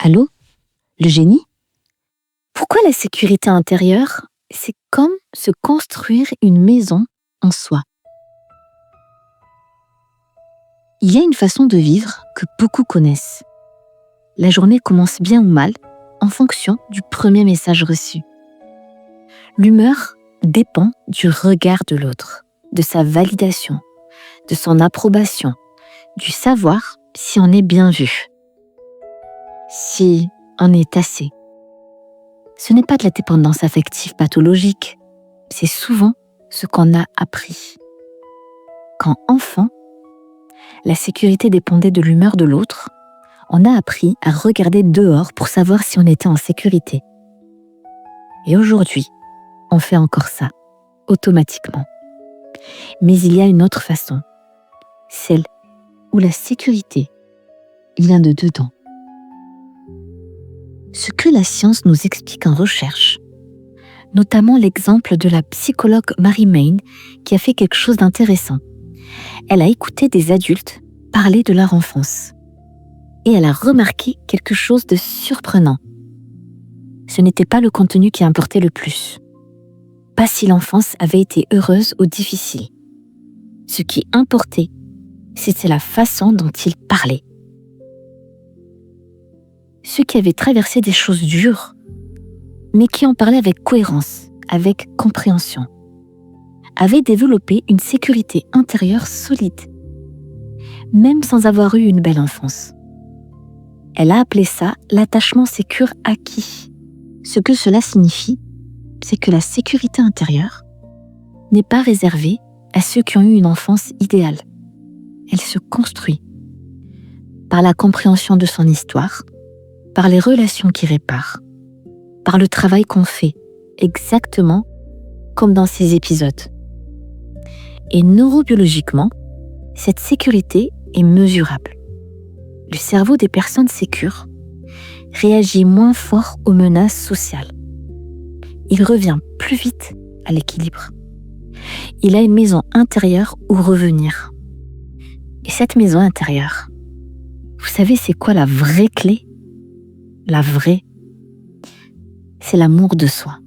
Allô? Le génie? Pourquoi la sécurité intérieure, c'est comme se construire une maison en soi? Il y a une façon de vivre que beaucoup connaissent. La journée commence bien ou mal en fonction du premier message reçu. L'humeur dépend du regard de l'autre, de sa validation, de son approbation, du savoir si on est bien vu, si on est assez. Ce n'est pas de la dépendance affective pathologique, c'est souvent ce qu'on a appris. Quand enfant, la sécurité dépendait de l'humeur de l'autre, on a appris à regarder dehors pour savoir si on était en sécurité. Et aujourd'hui, on fait encore ça, automatiquement. Mais il y a une autre façon, celle où la sécurité vient de dedans. Ce que la science nous explique en recherche, notamment l'exemple de la psychologue Mary Main qui a fait quelque chose d'intéressant. Elle a écouté des adultes parler de leur enfance et elle a remarqué quelque chose de surprenant. Ce n'était pas le contenu qui importait le plus, pas si l'enfance avait été heureuse ou difficile. Ce qui importait, c'était la façon dont ils parlaient. Ceux qui avaient traversé des choses dures, mais qui en parlaient avec cohérence, avec compréhension, avaient développé une sécurité intérieure solide, même sans avoir eu une belle enfance. Elle a appelé ça l'attachement sécure acquis. Ce que cela signifie, c'est que la sécurité intérieure n'est pas réservée à ceux qui ont eu une enfance idéale. Elle se construit par la compréhension de son histoire, par les relations qui réparent, par le travail qu'on fait, exactement comme dans ces épisodes. Et neurobiologiquement, cette sécurité est mesurable. Le cerveau des personnes sécures réagit moins fort aux menaces sociales. Il revient plus vite à l'équilibre. Il a une maison intérieure où revenir. Et cette maison intérieure, vous savez c'est quoi la vraie clé? La vraie, c'est l'amour de soi.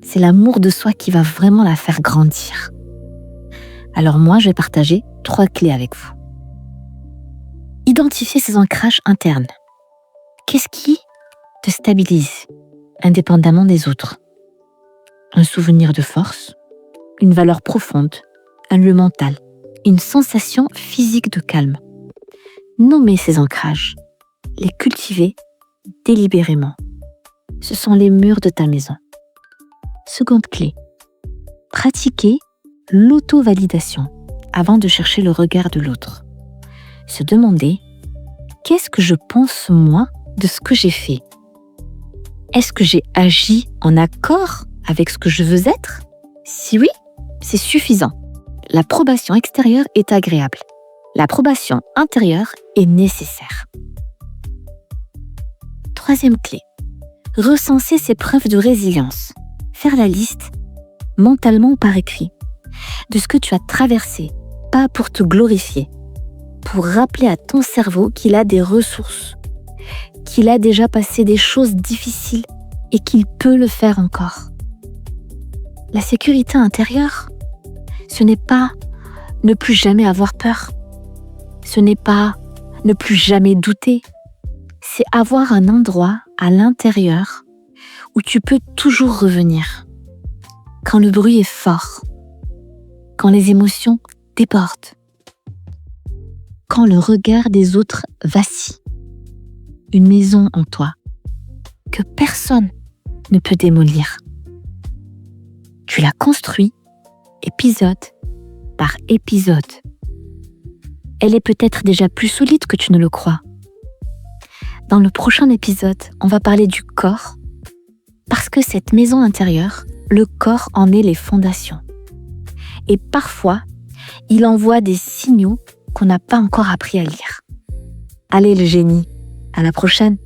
C'est l'amour de soi qui va vraiment la faire grandir. Alors moi, je vais partager 3 clés avec vous. Identifier ses ancrages internes. Qu'est-ce qui te stabilise, indépendamment des autres? Un souvenir de force, une valeur profonde, un lieu mental, une sensation physique de calme. Nommer ces ancrages, les cultiver délibérément. Ce sont les murs de ta maison. Seconde clé, pratiquer l'auto-validation avant de chercher le regard de l'autre. Se demander, qu'est-ce que je pense moi de ce que j'ai fait? Est-ce que j'ai agi en accord avec ce que je veux être? Si oui, c'est suffisant. L'approbation extérieure est agréable. L'approbation intérieure est nécessaire. Troisième clé, recenser ses preuves de résilience. Faire la liste, mentalement ou par écrit, de ce que tu as traversé, pas pour te glorifier, pour rappeler à ton cerveau qu'il a des ressources, qu'il a déjà passé des choses difficiles et qu'il peut le faire encore. La sécurité intérieure, ce n'est pas ne plus jamais avoir peur, ce n'est pas ne plus jamais douter, c'est avoir un endroit à l'intérieur où tu peux toujours revenir. Quand le bruit est fort, quand les émotions débordent, quand le regard des autres vacille. Une maison en toi que personne ne peut démolir. Tu la construis épisode par épisode. Elle est peut-être déjà plus solide que tu ne le crois. Dans le prochain épisode, on va parler du corps parce que cette maison intérieure, le corps en est les fondations. Et parfois, il envoie des signaux qu'on n'a pas encore appris à lire. Allez le génie, à la prochaine!